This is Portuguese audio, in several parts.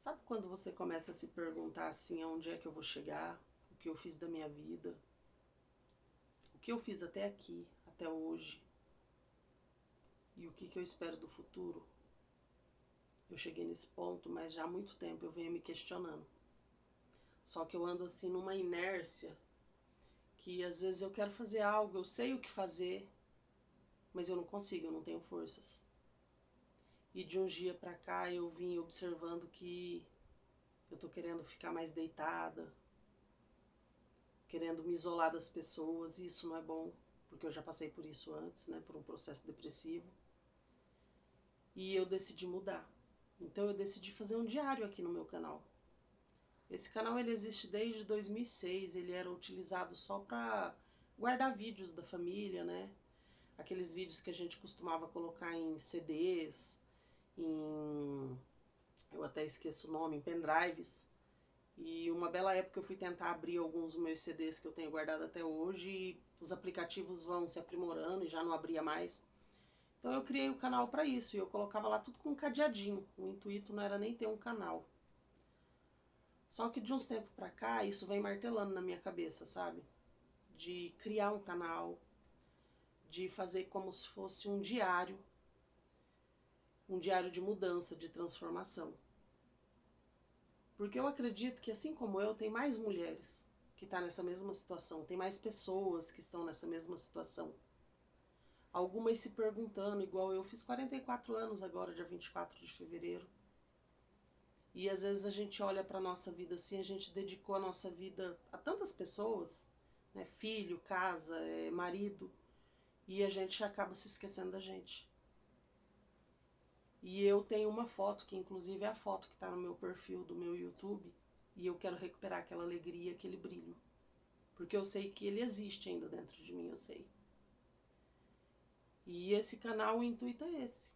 Sabe quando você começa a se perguntar assim, aonde é que eu vou chegar? O que eu fiz da minha vida? O que eu fiz até aqui, até hoje? E o que eu espero do futuro? Eu cheguei nesse ponto, mas já há muito tempo eu venho me questionando. Só que eu ando assim numa inércia que às vezes eu quero fazer algo, eu sei o que fazer, mas eu não consigo, eu não tenho forças. E de um dia pra cá eu vim observando que eu tô querendo ficar mais deitada, querendo me isolar das pessoas, e isso não é bom, porque eu já passei por isso antes, né, por um processo depressivo. E eu decidi mudar. Então eu decidi fazer um diário aqui no meu canal. Esse canal ele existe desde 2006, ele era utilizado só para guardar vídeos da família, né? Aqueles vídeos que a gente costumava colocar em CDs, eu até esqueço o nome, em pendrives. E uma bela época eu fui tentar abrir alguns dos meus CDs que eu tenho guardado até hoje e os aplicativos vão se aprimorando e já não abria mais. Então eu criei o canal para isso e eu colocava lá tudo com um cadeadinho. O intuito não era nem ter um canal. Só que de uns tempos pra cá isso vem martelando na minha cabeça, sabe? De criar um canal, de fazer como se fosse um diário de mudança, de transformação. Porque eu acredito que assim como eu, tem mais mulheres que estão nessa mesma situação, tem mais pessoas que estão nessa mesma situação. Algumas se perguntando, igual eu fiz 44 anos agora, dia 24 de fevereiro. E às vezes a gente olha para a nossa vida assim, a gente dedicou a nossa vida a tantas pessoas, né? Filho, casa, marido, e a gente acaba se esquecendo da gente. E eu tenho uma foto, que inclusive é a foto que está no meu perfil do meu YouTube, e eu quero recuperar aquela alegria, aquele brilho. Porque eu sei que ele existe ainda dentro de mim, eu sei. E esse canal, o intuito é esse.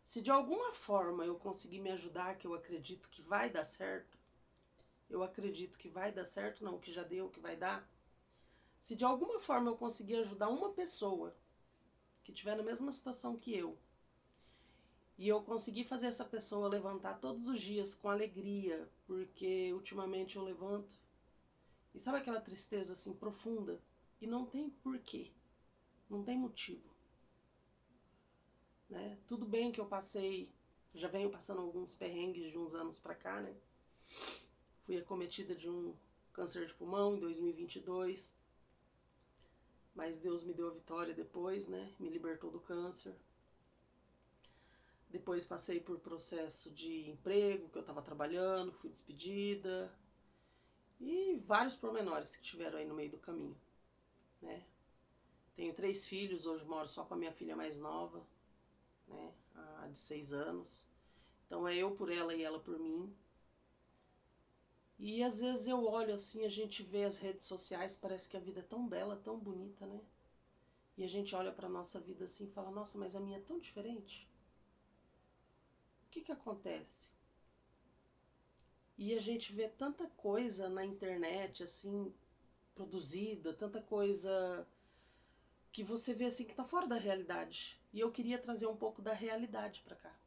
Se de alguma forma eu conseguir me ajudar, que eu acredito que vai dar certo, eu acredito que vai dar certo, não, que já deu, que vai dar. Se de alguma forma eu conseguir ajudar uma pessoa que estiver na mesma situação que eu, e eu conseguir fazer essa pessoa levantar todos os dias com alegria, porque ultimamente eu levanto, e sabe aquela tristeza assim profunda? E não tem porquê, não tem motivo. Né? Tudo bem que eu passei, já venho passando alguns perrengues de uns anos pra cá, né? Fui acometida de um câncer de pulmão em 2022, mas Deus me deu a vitória depois, né? Me libertou do câncer. Depois passei por processo de emprego, que eu estava trabalhando, fui despedida. E vários pormenores que tiveram aí no meio do caminho, né? Tenho 3 filhos, hoje moro só com a minha filha mais nova, né? A de 6 anos. Então é eu por ela e ela por mim. E às vezes eu olho assim, a gente vê as redes sociais, parece que a vida é tão bela, tão bonita, né? E a gente olha para nossa vida assim e fala, nossa, mas a minha é tão diferente. O que acontece? E a gente vê tanta coisa na internet, assim, produzida, tanta coisa que você vê assim que tá fora da realidade. E eu queria trazer um pouco da realidade para cá.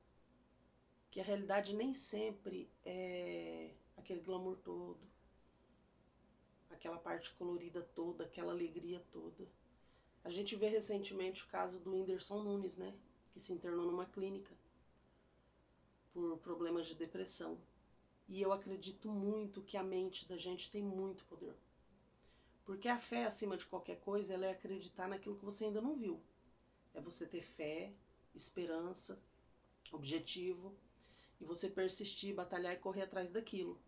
Que a realidade nem sempre é aquele glamour todo, aquela parte colorida toda, aquela alegria toda. A gente vê recentemente o caso do Whindersson Nunes, né? Que se internou numa clínica por problemas de depressão. E eu acredito muito que a mente da gente tem muito poder. Porque a fé, acima de qualquer coisa, ela é acreditar naquilo que você ainda não viu. É você ter fé, esperança, objetivo, e você persistir, batalhar e correr atrás daquilo.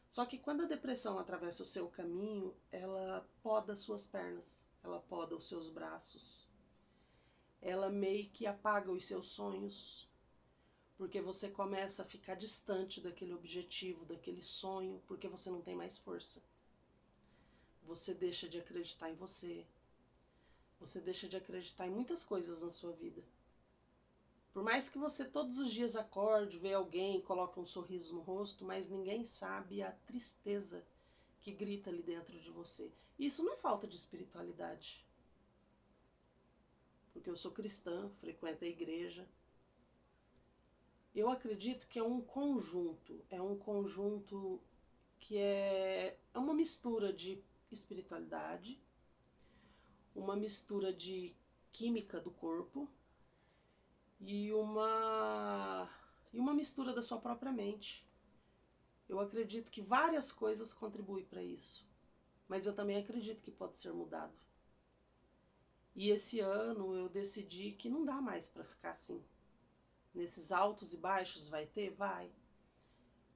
Só que quando a depressão atravessa o seu caminho, ela poda suas pernas, ela poda os seus braços, ela meio que apaga os seus sonhos, porque você começa a ficar distante daquele objetivo, daquele sonho, porque você não tem mais força. Você deixa de acreditar em você. Você deixa de acreditar em muitas coisas na sua vida. Por mais que você todos os dias acorde, vê alguém, coloque um sorriso no rosto, mas ninguém sabe a tristeza que grita ali dentro de você. E isso não é falta de espiritualidade. Porque eu sou cristã, frequento a igreja. Eu acredito que é um conjunto que é uma mistura de espiritualidade, uma mistura de química do corpo e uma mistura da sua própria mente. Eu acredito que várias coisas contribuem para isso, mas eu também acredito que pode ser mudado. E esse ano eu decidi que não dá mais para ficar assim. Nesses altos e baixos vai ter? Vai.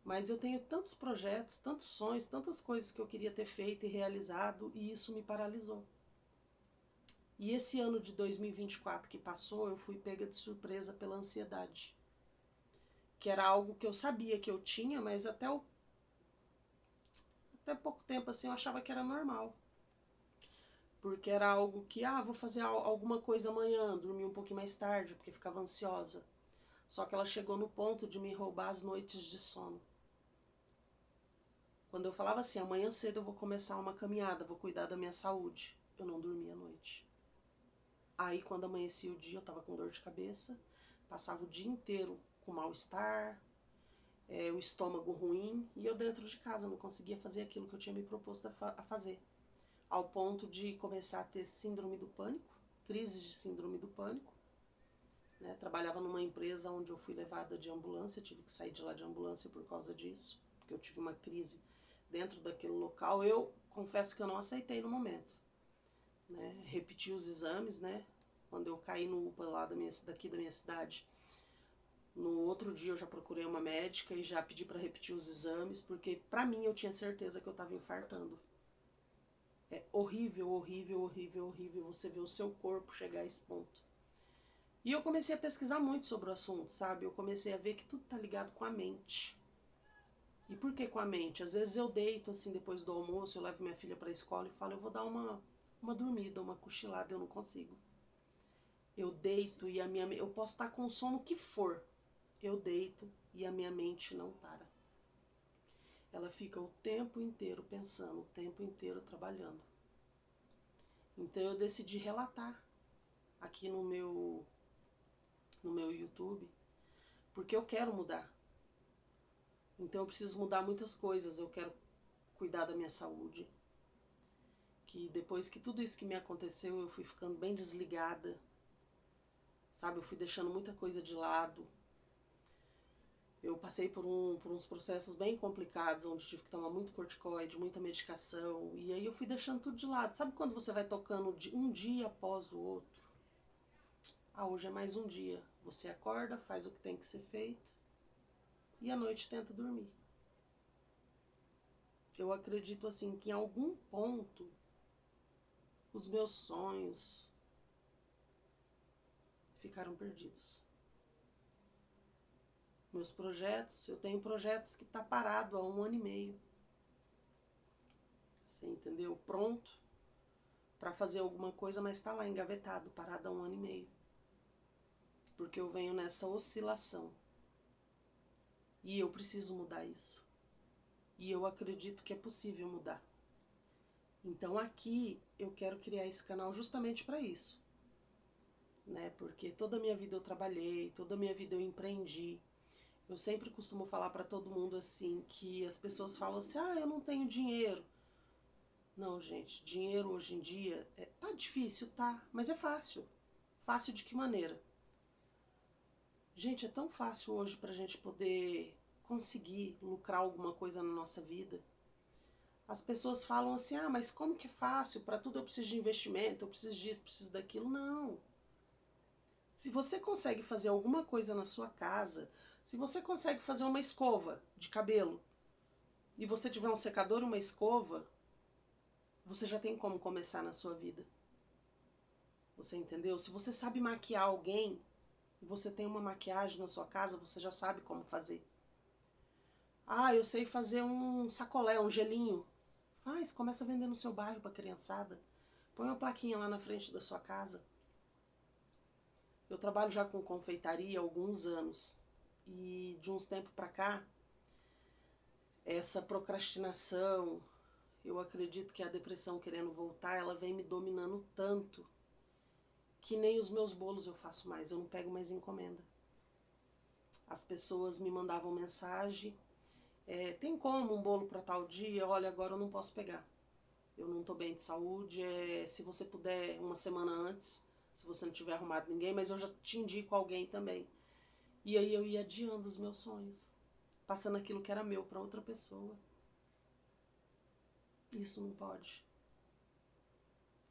Mas eu tenho tantos projetos, tantos sonhos, tantas coisas que eu queria ter feito e realizado e isso me paralisou. E esse ano de 2024 que passou, eu fui pega de surpresa pela ansiedade. Que era algo que eu sabia que eu tinha, mas até pouco tempo assim eu achava que era normal. Porque era algo que, vou fazer alguma coisa amanhã, dormir um pouquinho mais tarde, porque ficava ansiosa. Só que ela chegou no ponto de me roubar as noites de sono. Quando eu falava assim, amanhã cedo eu vou começar uma caminhada, vou cuidar da minha saúde, eu não dormia à noite. Aí quando amanhecia o dia eu tava com dor de cabeça, passava o dia inteiro com mal-estar, o estômago ruim, e eu dentro de casa não conseguia fazer aquilo que eu tinha me proposto a fazer. Ao ponto de começar a ter síndrome do pânico, crises de síndrome do pânico. Né? Trabalhava numa empresa onde eu fui levada de ambulância, tive que sair de lá de ambulância por causa disso, porque eu tive uma crise dentro daquele local. Eu confesso que eu não aceitei no momento. Né? Repeti os exames, né? Quando eu caí no UPA lá daqui da minha cidade, no outro dia eu já procurei uma médica e já pedi para repetir os exames, porque para mim eu tinha certeza que eu estava infartando. É horrível, horrível, horrível, horrível você ver o seu corpo chegar a esse ponto. E eu comecei a pesquisar muito sobre o assunto, sabe? Eu comecei a ver que tudo tá ligado com a mente. E por que com a mente? Às vezes eu deito assim depois do almoço, eu levo minha filha para a escola e falo, eu vou dar uma dormida, uma cochilada, eu não consigo. Eu deito e eu posso estar com o sono que for. Eu deito e a minha mente não para. Ela fica o tempo inteiro pensando, o tempo inteiro trabalhando. Então eu decidi relatar aqui no meu YouTube, porque eu quero mudar. Então eu preciso mudar muitas coisas. Eu quero cuidar da minha saúde. Que depois que tudo isso que me aconteceu, eu fui ficando bem desligada. Sabe, eu fui deixando muita coisa de lado. Eu passei por uns processos bem complicados, onde tive que tomar muito corticoide, muita medicação. E aí eu fui deixando tudo de lado. Sabe quando você vai tocando um dia após o outro? Hoje é mais um dia. Você acorda, faz o que tem que ser feito e à noite tenta dormir. Eu acredito assim que em algum ponto os meus sonhos ficaram perdidos. Meus projetos, eu tenho projetos que tá parado há 1 ano e meio. Você entendeu? Pronto para fazer alguma coisa, mas está lá engavetado, parado há 1 ano e meio. Porque eu venho nessa oscilação. E eu preciso mudar isso. E eu acredito que é possível mudar. Então aqui eu quero criar esse canal justamente para isso. Né? Porque toda a minha vida eu trabalhei, toda a minha vida eu empreendi. Eu sempre costumo falar para todo mundo assim, que as pessoas falam assim, eu não tenho dinheiro. Não, gente, dinheiro hoje em dia tá difícil, tá, mas é fácil. Fácil de que maneira? Gente, é tão fácil hoje pra gente poder conseguir lucrar alguma coisa na nossa vida. As pessoas falam assim, mas como que é fácil? Para tudo eu preciso de investimento, eu preciso disso, preciso daquilo. Não. Se você consegue fazer alguma coisa na sua casa, se você consegue fazer uma escova de cabelo e você tiver um secador e uma escova, você já tem como começar na sua vida. Você entendeu? Se você sabe maquiar alguém e você tem uma maquiagem na sua casa, você já sabe como fazer. Eu sei fazer um sacolé, um gelinho. Faz, começa a vender no seu bairro para criançada. Põe uma plaquinha lá na frente da sua casa. Eu trabalho já com confeitaria há alguns anos. E de uns tempos para cá, essa procrastinação, eu acredito que a depressão querendo voltar, ela vem me dominando tanto que nem os meus bolos eu faço mais, eu não pego mais encomenda. As pessoas me mandavam mensagem, tem como um bolo para tal dia? Olha, agora eu não posso pegar. Eu não estou bem de saúde, se você puder uma semana antes, se você não tiver arrumado ninguém, mas eu já te indico alguém também. E aí eu ia adiando os meus sonhos, passando aquilo que era meu para outra pessoa. Isso não pode.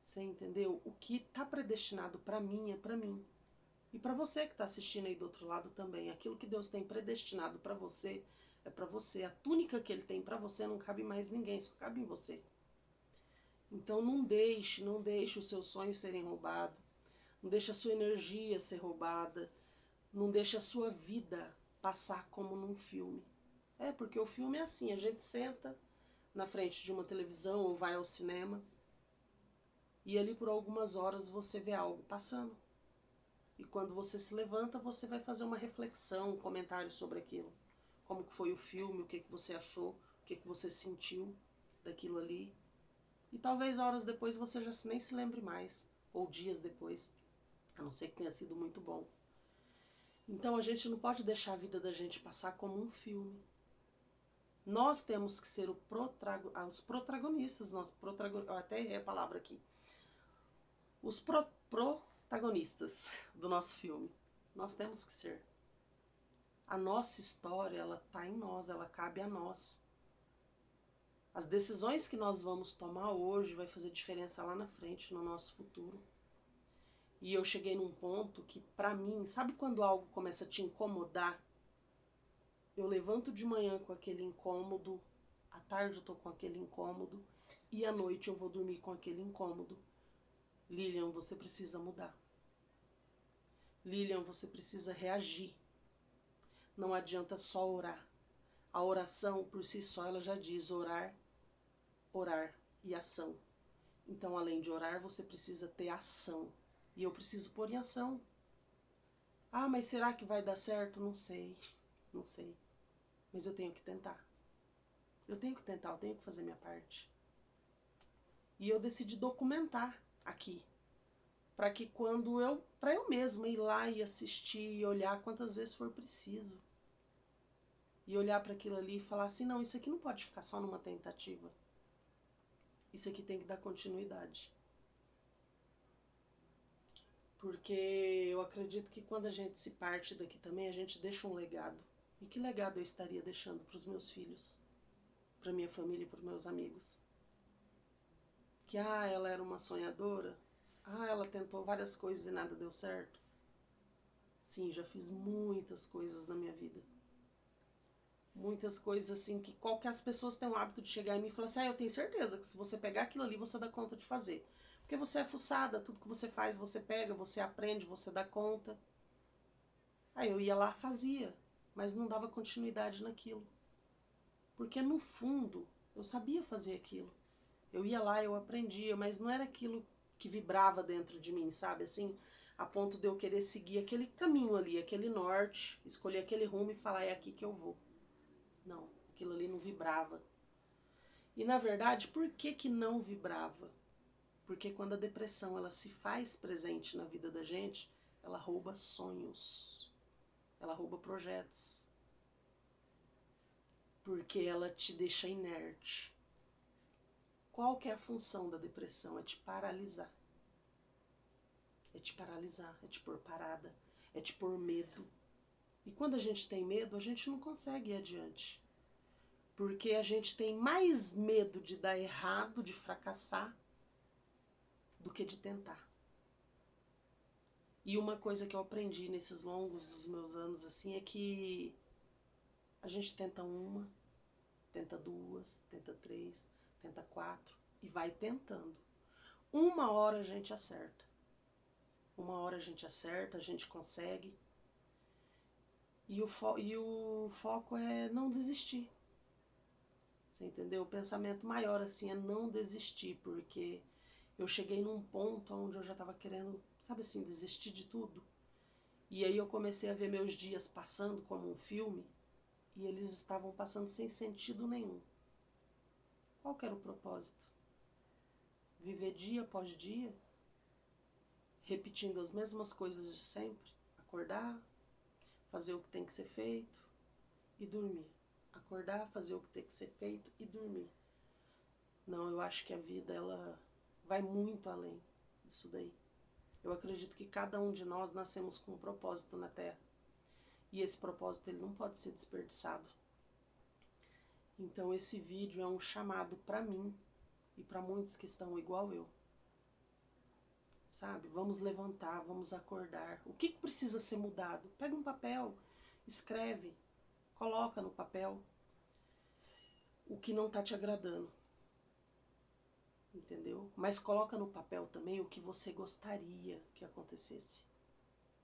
Você entendeu? O que está predestinado para mim é para mim. E para você que está assistindo aí do outro lado também. Aquilo que Deus tem predestinado para você é para você. A túnica que Ele tem para você não cabe mais ninguém, só cabe em você. Então não deixe os seus sonhos serem roubados. Não deixe a sua energia ser roubada. Não deixe a sua vida passar como num filme. Porque o filme é assim, a gente senta na frente de uma televisão ou vai ao cinema e ali por algumas horas você vê algo passando. E quando você se levanta, você vai fazer uma reflexão, um comentário sobre aquilo. Como que foi o filme, o que você achou, o que você sentiu daquilo ali. E talvez horas depois você já nem se lembre mais, ou dias depois, a não ser que tenha sido muito bom. Então a gente não pode deixar a vida da gente passar como um filme. Nós temos que ser os protagonistas, até errei a palavra aqui. Os protagonistas do nosso filme. Nós temos que ser. A nossa história, ela está em nós, ela cabe a nós. As decisões que nós vamos tomar hoje vai fazer diferença lá na frente, no nosso futuro. E eu cheguei num ponto que, para mim, sabe quando algo começa a te incomodar? Eu levanto de manhã com aquele incômodo, à tarde eu tô com aquele incômodo e à noite eu vou dormir com aquele incômodo. Lilian, você precisa mudar. Lilian, você precisa reagir. Não adianta só orar. A oração, por si só, ela já diz orar, orar e ação. Então, além de orar, você precisa ter ação. E eu preciso pôr em ação. Ah, mas será que vai dar certo? Não sei. Não sei. Mas eu tenho que tentar. Eu tenho que tentar, eu tenho que fazer minha parte. E eu decidi documentar aqui. Para que para eu mesma ir lá e assistir e olhar quantas vezes for preciso. E olhar para aquilo ali e falar assim, não, isso aqui não pode ficar só numa tentativa. Isso aqui tem que dar continuidade. Porque eu acredito que quando a gente se parte daqui também, a gente deixa um legado. E que legado eu estaria deixando para os meus filhos, para minha família e para os meus amigos? Que, ela era uma sonhadora? Ela tentou várias coisas e nada deu certo? Sim, já fiz muitas coisas na minha vida. Muitas coisas assim que as pessoas têm o hábito de chegar em mim e falar assim, eu tenho certeza que se você pegar aquilo ali, você dá conta de fazer. Porque você é fuçada, tudo que você faz, você pega, você aprende, você dá conta. Aí eu ia lá, fazia, mas não dava continuidade naquilo. Porque no fundo, eu sabia fazer aquilo. Eu ia lá, eu aprendia, mas não era aquilo que vibrava dentro de mim, sabe? Assim, a ponto de eu querer seguir aquele caminho ali, aquele norte, escolher aquele rumo e falar, é aqui que eu vou. Não, aquilo ali não vibrava. E na verdade, por que não vibrava? Porque quando a depressão ela se faz presente na vida da gente, ela rouba sonhos, ela rouba projetos. Porque ela te deixa inerte. Qual que é a função da depressão? É te paralisar. É te paralisar, é te pôr parada, é te pôr medo. E quando a gente tem medo, a gente não consegue ir adiante. Porque a gente tem mais medo de dar errado, de fracassar, do que de tentar. E uma coisa que eu aprendi nesses longos dos meus anos assim é que a gente tenta uma, tenta duas, tenta três, tenta quatro e vai tentando. Uma hora a gente acerta. Uma hora a gente acerta, a gente consegue. E o foco é não desistir. Você entendeu? O pensamento maior assim é não desistir, porque eu cheguei num ponto onde eu já estava querendo, sabe assim, desistir de tudo. E aí eu comecei a ver meus dias passando como um filme e eles estavam passando sem sentido nenhum. Qual que era o propósito? Viver dia após dia, repetindo as mesmas coisas de sempre? Acordar, fazer o que tem que ser feito e dormir. Acordar, fazer o que tem que ser feito e dormir. Não, eu acho que a vida, ela vai muito além disso daí. Eu acredito que cada um de nós nascemos com um propósito na Terra. E esse propósito, ele não pode ser desperdiçado. Então esse vídeo é um chamado para mim e para muitos que estão igual eu. Sabe? Vamos levantar, vamos acordar. O que precisa ser mudado? Pega um papel, escreve, coloca no papel o que não está te agradando. Entendeu? Mas coloca no papel também o que você gostaria que acontecesse.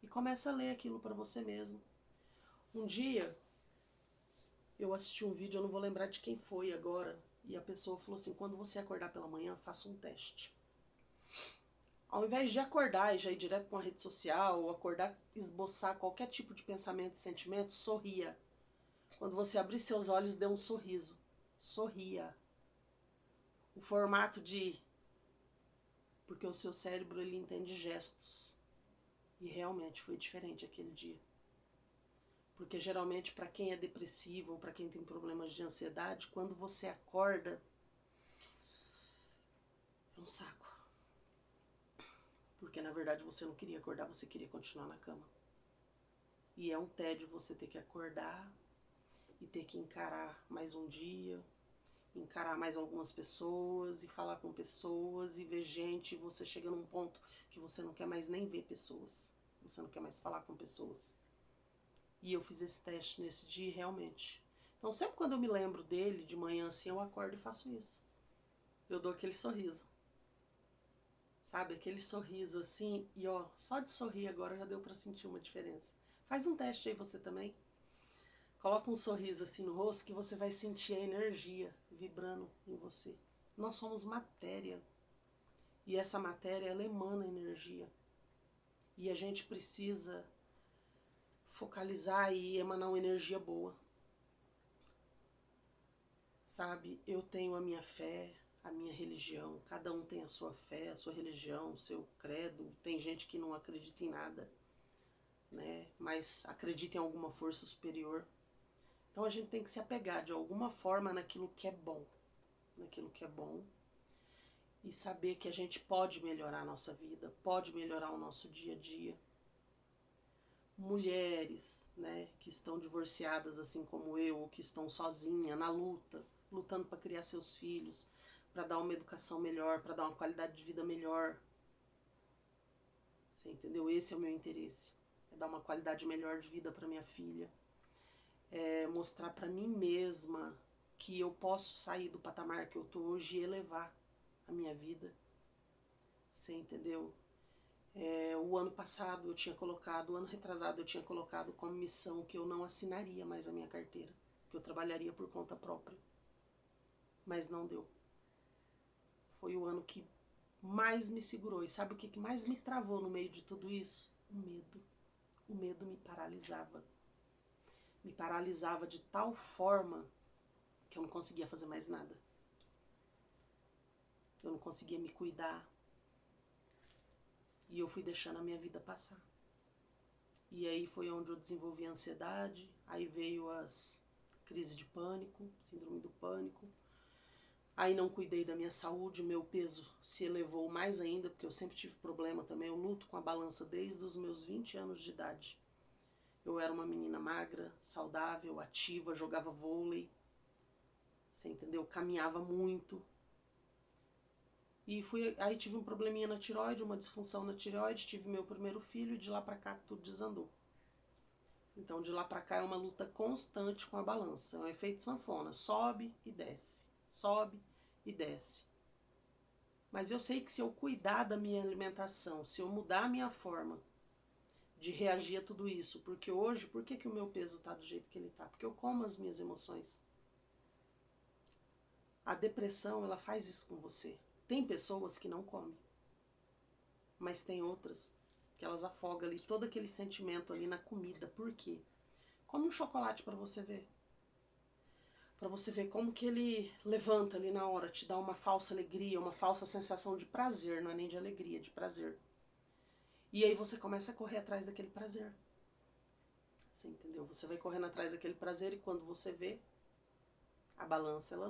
E começa a ler aquilo para você mesmo. Um dia eu assisti um vídeo, eu não vou lembrar de quem foi agora, e a pessoa falou assim: quando você acordar pela manhã, faça um teste. Ao invés de acordar e já ir direto para uma rede social, ou acordar, esboçar qualquer tipo de pensamento e sentimento, sorria. Quando você abrir seus olhos, dê um sorriso. Sorria. O formato de... Porque o seu cérebro, ele entende gestos. E realmente foi diferente aquele dia. Porque geralmente para quem é depressivo ou para quem tem problemas de ansiedade, quando você acorda, é um saco. Porque na verdade você não queria acordar, você queria continuar na cama. E é um tédio você ter que acordar e ter que encarar mais um dia, encarar mais algumas pessoas e falar com pessoas e ver gente. E você chega num ponto que você não quer mais nem ver pessoas. Você não quer mais falar com pessoas. E eu fiz esse teste nesse dia realmente. Então sempre quando eu me lembro dele, de manhã assim, eu acordo e faço isso. Eu dou aquele sorriso. Sabe, aquele sorriso assim, e ó, só de sorrir agora já deu pra sentir uma diferença. Faz um teste aí você também. Coloca um sorriso assim no rosto que você vai sentir a energia vibrando em você. Nós somos matéria. E essa matéria, ela emana energia. E a gente precisa focalizar e emanar uma energia boa. Sabe, eu tenho a minha fé, a minha religião, cada um tem a sua fé, a sua religião, o seu credo. Tem gente que não acredita em nada, né? Mas acredita em alguma força superior. Então a gente tem que se apegar de alguma forma naquilo que é bom, e saber que a gente pode melhorar a nossa vida, pode melhorar o nosso dia a dia. Mulheres, né, que estão divorciadas assim como eu, ou que estão sozinhas na luta, lutando para criar seus filhos, para dar uma educação melhor, para dar uma qualidade de vida melhor. Você entendeu? Esse é o meu interesse. É dar uma qualidade melhor de vida para minha filha. É mostrar para mim mesma que eu posso sair do patamar que eu tô hoje e elevar a minha vida. Você entendeu? O ano passado eu tinha colocado, o ano retrasado eu tinha colocado como missão que eu não assinaria mais a minha carteira, que eu trabalharia por conta própria. Mas não deu. Foi o ano que mais me segurou. E sabe o que mais me travou no meio de tudo isso? O medo. O medo me paralisava. Me paralisava de tal forma que eu não conseguia fazer mais nada. Eu não conseguia me cuidar. E eu fui deixando a minha vida passar. E aí foi onde eu desenvolvi a ansiedade, aí veio as crises de pânico, síndrome do pânico. Aí não cuidei da minha saúde, meu peso se elevou mais ainda, porque eu sempre tive problema também. Eu luto com a balança desde os meus 20 anos de idade. Eu era uma menina magra, saudável, ativa, jogava vôlei, você entendeu? Caminhava muito. E aí tive um probleminha na tireoide, uma disfunção na tireoide, tive meu primeiro filho e de lá pra cá tudo desandou. Então de lá pra cá é uma luta constante com a balança, é um efeito sanfona, sobe e desce, sobe e desce. Mas eu sei que se eu cuidar da minha alimentação, se eu mudar a minha forma de reagir a tudo isso, porque hoje, por que o meu peso tá do jeito que ele tá? Porque eu como as minhas emoções. A depressão, ela faz isso com você. Tem pessoas que não comem, mas tem outras que elas afogam ali todo aquele sentimento ali na comida. Por quê? Come um chocolate para você ver. Para você ver como que ele levanta ali na hora, te dá uma falsa alegria, uma falsa sensação de prazer, não é nem de alegria, de prazer. E aí você começa a correr atrás daquele prazer. Você entendeu? Você vai correndo atrás daquele prazer e quando você vê, a balança ela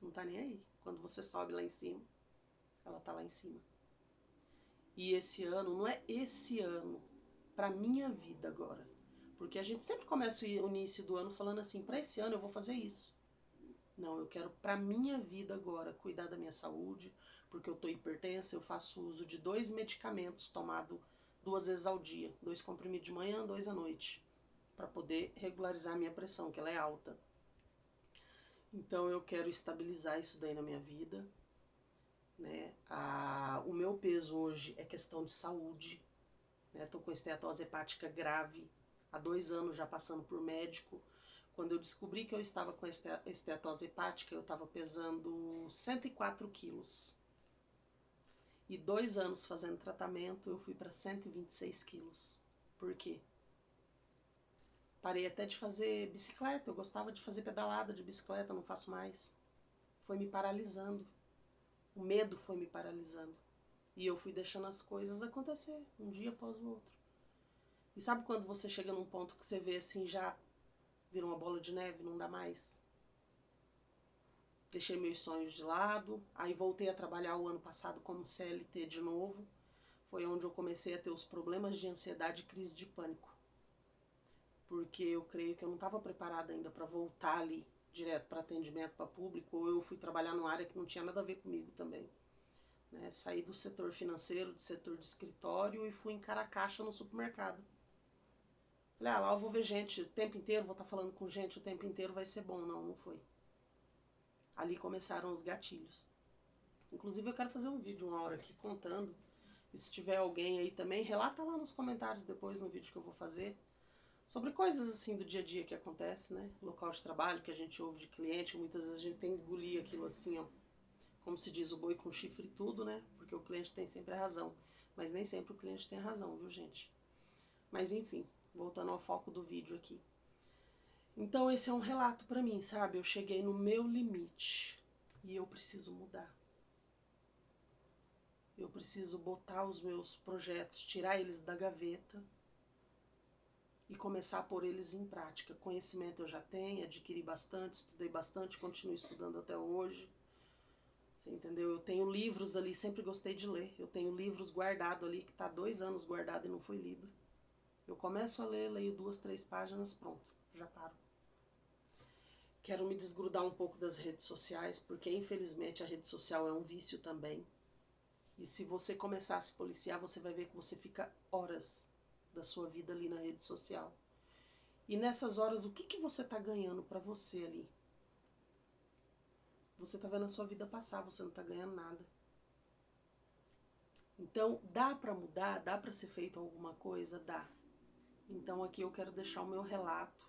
não tá nem aí. Quando você sobe lá em cima, ela tá lá em cima. E esse ano, não é esse ano, pra minha vida agora. Porque a gente sempre começa o início do ano falando assim, pra esse ano eu vou fazer isso. Não, eu quero pra minha vida agora cuidar da minha saúde, porque eu tô hipertensa, eu faço uso de 2 medicamentos tomado 2 vezes ao dia, 2 comprimidos de manhã, 2 à noite, para poder regularizar a minha pressão, que ela é alta. Então eu quero estabilizar isso daí na minha vida, né? O meu peso hoje é questão de saúde, né? Tô com esteatose hepática grave, há 2 anos já passando por médico. Quando eu descobri que eu estava com esteatose hepática, eu estava pesando 104 quilos. E 2 anos fazendo tratamento, eu fui para 126 quilos. Por quê? Parei até de fazer bicicleta, eu gostava de fazer pedalada de bicicleta, não faço mais. Foi me paralisando. O medo foi me paralisando. E eu fui deixando as coisas acontecer, um dia após o outro. E sabe quando você chega num ponto que você vê assim, já vira uma bola de neve, não dá mais? Deixei meus sonhos de lado, aí voltei a trabalhar o ano passado como CLT de novo. Foi onde eu comecei a ter os problemas de ansiedade e crise de pânico. Porque eu creio que eu não estava preparada ainda para voltar ali direto para atendimento para público, ou eu fui trabalhar numa área que não tinha nada a ver comigo também. Né? Saí do setor financeiro, do setor de escritório e fui encarar caixa no supermercado. Falei, lá eu vou ver gente o tempo inteiro, vou estar falando com gente o tempo inteiro, vai ser bom. Não, não foi. Ali começaram os gatilhos. Inclusive eu quero fazer um vídeo uma hora aqui contando. E se tiver alguém aí também, relata lá nos comentários depois no vídeo que eu vou fazer. Sobre coisas assim do dia a dia que acontece, né? Local de trabalho que a gente ouve de cliente, muitas vezes a gente tem que engolir aquilo assim, ó. Como se diz, o boi com chifre e tudo, né? Porque o cliente tem sempre a razão. Mas nem sempre o cliente tem a razão, viu, gente? Mas enfim, voltando ao foco do vídeo aqui. Então esse é um relato pra mim, sabe? Eu cheguei no meu limite e eu preciso mudar. Eu preciso botar os meus projetos, tirar eles da gaveta e começar a pôr eles em prática. Conhecimento eu já tenho, adquiri bastante, estudei bastante, continuo estudando até hoje. Você entendeu? Eu tenho livros ali, sempre gostei de ler. Eu tenho livros guardados ali, que está 2 anos guardado e não foi lido. Eu começo a ler, leio 2, 3 páginas, pronto, já paro. Quero me desgrudar um pouco das redes sociais, porque infelizmente a rede social é um vício também. E se você começar a se policiar, você vai ver que você fica horas da sua vida ali na rede social. E nessas horas, o que você está ganhando para você ali? Você está vendo a sua vida passar, você não está ganhando nada. Então, dá para mudar? Dá para ser feito alguma coisa? Dá. Então, aqui eu quero deixar o meu relato,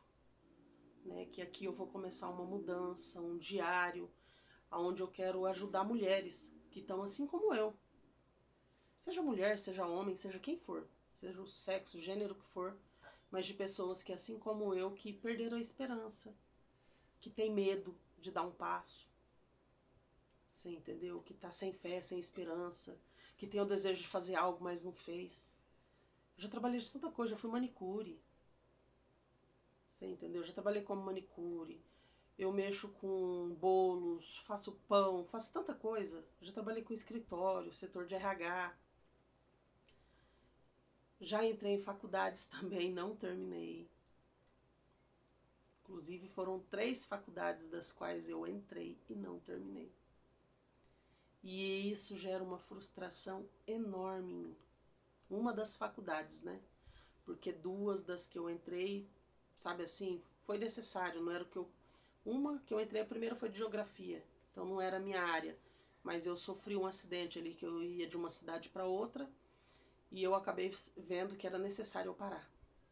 né? Que aqui eu vou começar uma mudança, um diário, onde eu quero ajudar mulheres que estão assim como eu. Seja mulher, seja homem, seja quem for, seja o sexo, o gênero que for, mas de pessoas que, assim como eu, que perderam a esperança, que tem medo de dar um passo, você entendeu? Que tá sem fé, sem esperança, que tem o desejo de fazer algo, mas não fez. Eu já trabalhei de tanta coisa, já fui manicure, você entendeu? Eu já trabalhei como manicure, eu mexo com bolos, faço pão, faço tanta coisa. Eu já trabalhei com escritório, setor de RH. Já entrei em faculdades também, não terminei. Inclusive foram 3 faculdades das quais eu entrei e não terminei. E isso gera uma frustração enorme em mim. Uma das faculdades, né? Porque 2 das que eu entrei, sabe assim, foi necessário, não era o que eu... Uma que eu entrei, a primeira foi de geografia, então não era a minha área. Mas eu sofri um acidente ali, que eu ia de uma cidade para outra, e eu acabei vendo que era necessário eu parar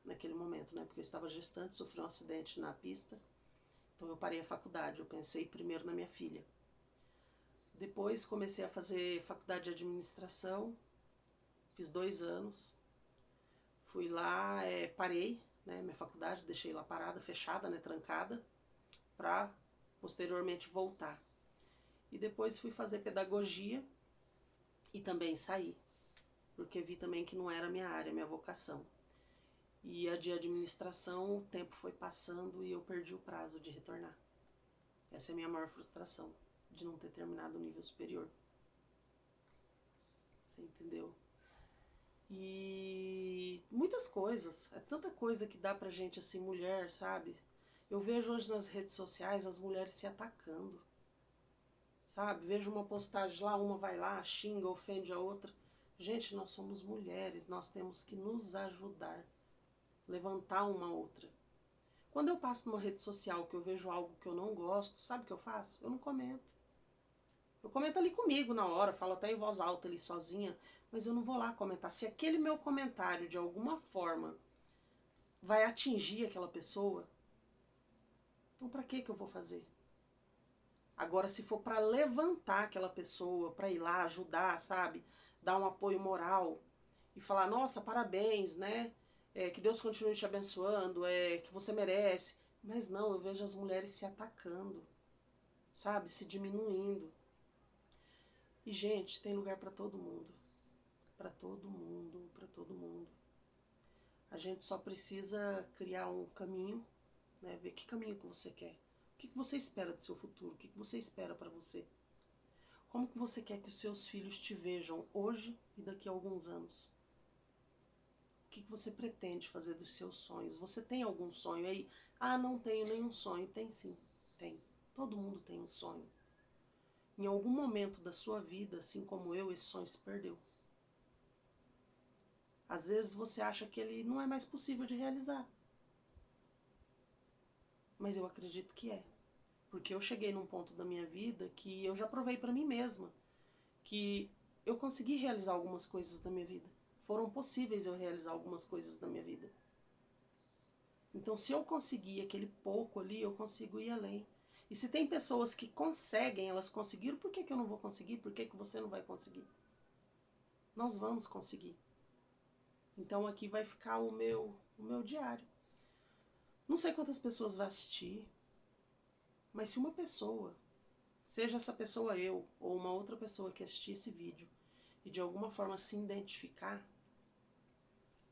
naquele momento, né? Porque eu estava gestante, sofri um acidente na pista, então eu parei a faculdade. Eu pensei primeiro na minha filha. Depois comecei a fazer faculdade de administração, fiz 2 anos. Fui lá, parei, né, minha faculdade, deixei lá parada, fechada, né, trancada, para posteriormente voltar. E depois fui fazer pedagogia e também saí, porque vi também que não era a minha área, a minha vocação. E a de administração, o tempo foi passando e eu perdi o prazo de retornar. Essa é a minha maior frustração, de não ter terminado o nível superior. Você entendeu? E muitas coisas, é tanta coisa que dá pra gente assim, mulher, sabe? Eu vejo hoje nas redes sociais as mulheres se atacando, sabe? Vejo uma postagem lá, uma vai lá, xinga, ofende a outra. Gente, nós somos mulheres, nós temos que nos ajudar, levantar uma outra. Quando eu passo numa rede social que eu vejo algo que eu não gosto, sabe o que eu faço? Eu não comento. Eu comento ali comigo na hora, falo até em voz alta ali sozinha, mas eu não vou lá comentar. Se aquele meu comentário de alguma forma vai atingir aquela pessoa, então para que eu vou fazer? Agora, se for para levantar aquela pessoa, para ir lá ajudar, sabe? Dar um apoio moral e falar, nossa, parabéns, né? Que Deus continue te abençoando, que você merece. Mas não, eu vejo as mulheres se atacando, sabe? Se diminuindo. E, gente, tem lugar para todo mundo. Para todo mundo, para todo mundo. A gente só precisa criar um caminho, né? Ver que caminho que você quer. O que você espera do seu futuro? O que você espera para você? Como que você quer que os seus filhos te vejam hoje e daqui a alguns anos? O que você pretende fazer dos seus sonhos? Você tem algum sonho aí? Ah, não tenho nenhum sonho. Tem sim, tem. Todo mundo tem um sonho. Em algum momento da sua vida, assim como eu, esse sonho se perdeu. Às vezes você acha que ele não é mais possível de realizar. Mas eu acredito que é. Porque eu cheguei num ponto da minha vida que eu já provei para mim mesma que eu consegui realizar algumas coisas da minha vida. Foram possíveis eu realizar algumas coisas da minha vida. Então, se eu conseguir aquele pouco ali, eu consigo ir além. E se tem pessoas que conseguem, elas conseguiram, por que eu não vou conseguir? Por que você não vai conseguir? Nós vamos conseguir. Então, aqui vai ficar o meu diário. Não sei quantas pessoas vai assistir, mas se uma pessoa, seja essa pessoa eu ou uma outra pessoa que assistir esse vídeo e de alguma forma se identificar,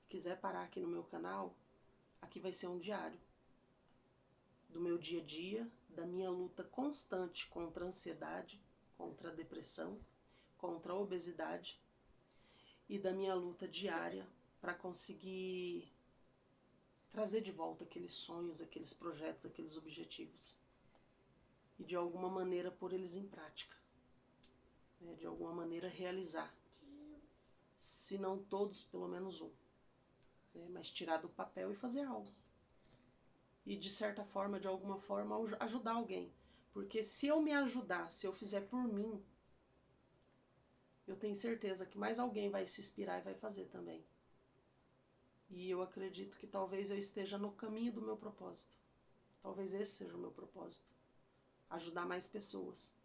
quiser parar aqui no meu canal, aqui vai ser um diário do meu dia a dia, da minha luta constante contra a ansiedade, contra a depressão, contra a obesidade e da minha luta diária para conseguir trazer de volta aqueles sonhos, aqueles projetos, aqueles objetivos e de alguma maneira pôr eles em prática, né? De alguma maneira realizar, se não todos, pelo menos um, né? Mas tirar do papel e fazer algo. E de certa forma, de alguma forma, ajudar alguém. Porque se eu me ajudar, se eu fizer por mim, eu tenho certeza que mais alguém vai se inspirar e vai fazer também. E eu acredito que talvez eu esteja no caminho do meu propósito. Talvez esse seja o meu propósito. Ajudar mais pessoas.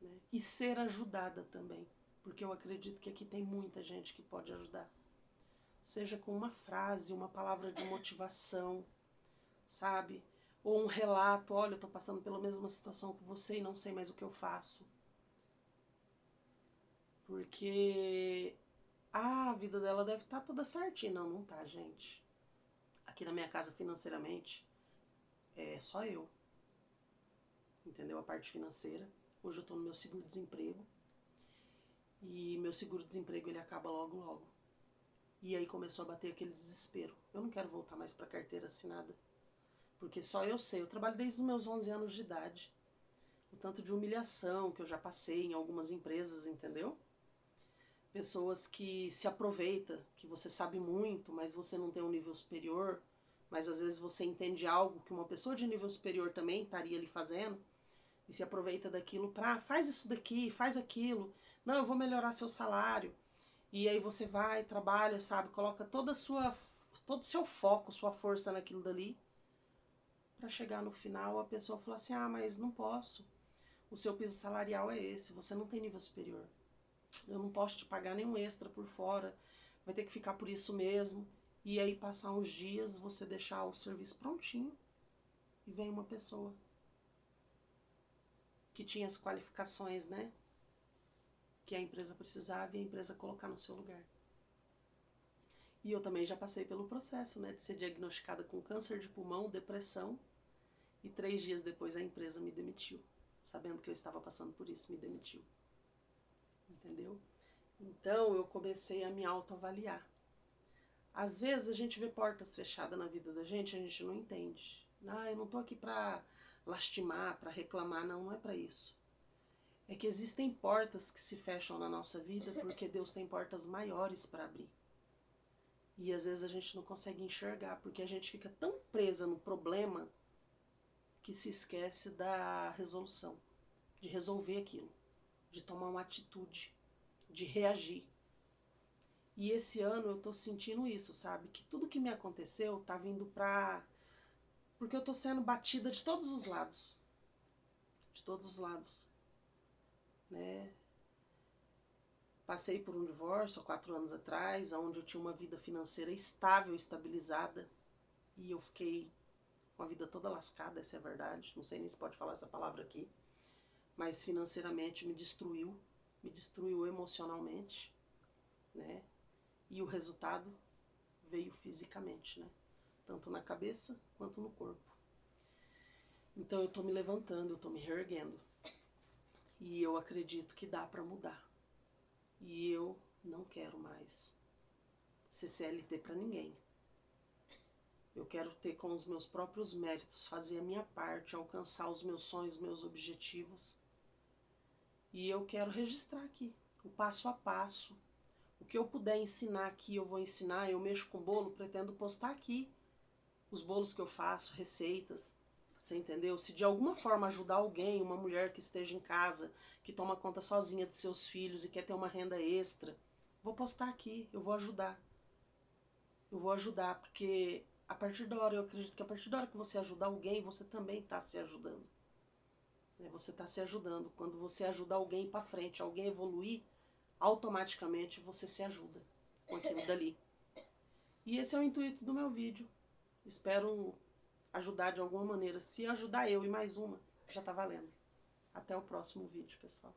Né? E ser ajudada também. Porque eu acredito que aqui tem muita gente que pode ajudar. Seja com uma frase, uma palavra de motivação, sabe? Ou um relato, olha, eu estou passando pela mesma situação que você e não sei mais o que eu faço. Porque a vida dela deve estar toda certinha. Não, não tá, gente. Aqui na minha casa, financeiramente, é só eu. Entendeu? A parte financeira. Hoje eu estou no meu seguro-desemprego. E meu seguro-desemprego, ele acaba logo, logo. E aí começou a bater aquele desespero. Eu não quero voltar mais para carteira assinada. Porque só eu sei. Eu trabalho desde os meus 11 anos de idade. O tanto de humilhação que eu já passei em algumas empresas, entendeu? Pessoas que se aproveitam, que você sabe muito, mas você não tem um nível superior, mas às vezes você entende algo que uma pessoa de nível superior também estaria ali fazendo, e se aproveita daquilo para faz isso daqui, faz aquilo, não, eu vou melhorar seu salário, e aí você vai, trabalha, sabe, coloca todo o seu foco, sua força naquilo dali, para chegar no final a pessoa falar assim, ah, mas não posso, o seu piso salarial é esse, você não tem nível superior. Eu não posso te pagar nenhum extra por fora, vai ter que ficar por isso mesmo. E aí passar uns dias, você deixar o serviço prontinho e vem uma pessoa que tinha as qualificações, né, que a empresa precisava e a empresa colocar no seu lugar. E eu também já passei pelo processo, né, de ser diagnosticada com câncer de pulmão, depressão, e 3 dias depois a empresa me demitiu. Sabendo que eu estava passando por isso, me demitiu. Entendeu? Então eu comecei a me autoavaliar. Às vezes a gente vê portas fechadas na vida da gente e a gente não entende. Eu não tô aqui pra lastimar, pra reclamar, não, não é pra isso. É que existem portas que se fecham na nossa vida porque Deus tem portas maiores para abrir. E às vezes a gente não consegue enxergar porque a gente fica tão presa no problema que se esquece da resolução, de resolver aquilo, de tomar uma atitude, de reagir. E esse ano eu tô sentindo isso, sabe? Que tudo que me aconteceu tá vindo pra... Porque eu tô sendo batida de todos os lados. De todos os lados. Né? Passei por um divórcio há 4 anos atrás, onde eu tinha uma vida financeira estável, estabilizada. E eu fiquei com a vida toda lascada, essa é a verdade. Não sei nem se pode falar essa palavra aqui. Mas financeiramente me destruiu emocionalmente, né? E o resultado veio fisicamente, né? Tanto na cabeça quanto no corpo. Então eu tô me levantando, eu tô me reerguendo. E eu acredito que dá para mudar. E eu não quero mais ser CLT para ninguém. Eu quero ter com os meus próprios méritos, fazer a minha parte, alcançar os meus sonhos, meus objetivos. E eu quero registrar aqui, o passo a passo. O que eu puder ensinar aqui, eu vou ensinar. Eu mexo com bolo, pretendo postar aqui os bolos que eu faço, receitas. Você entendeu? Se de alguma forma ajudar alguém, uma mulher que esteja em casa, que toma conta sozinha de seus filhos e quer ter uma renda extra, vou postar aqui, eu vou ajudar. Eu vou ajudar, porque a partir da hora, eu acredito que a partir da hora que você ajudar alguém, você também está se ajudando. Você está se ajudando. Quando você ajuda alguém para frente, alguém evoluir, automaticamente você se ajuda com aquilo dali. E esse é o intuito do meu vídeo. Espero ajudar de alguma maneira. Se ajudar eu e mais uma, já está valendo. Até o próximo vídeo, pessoal.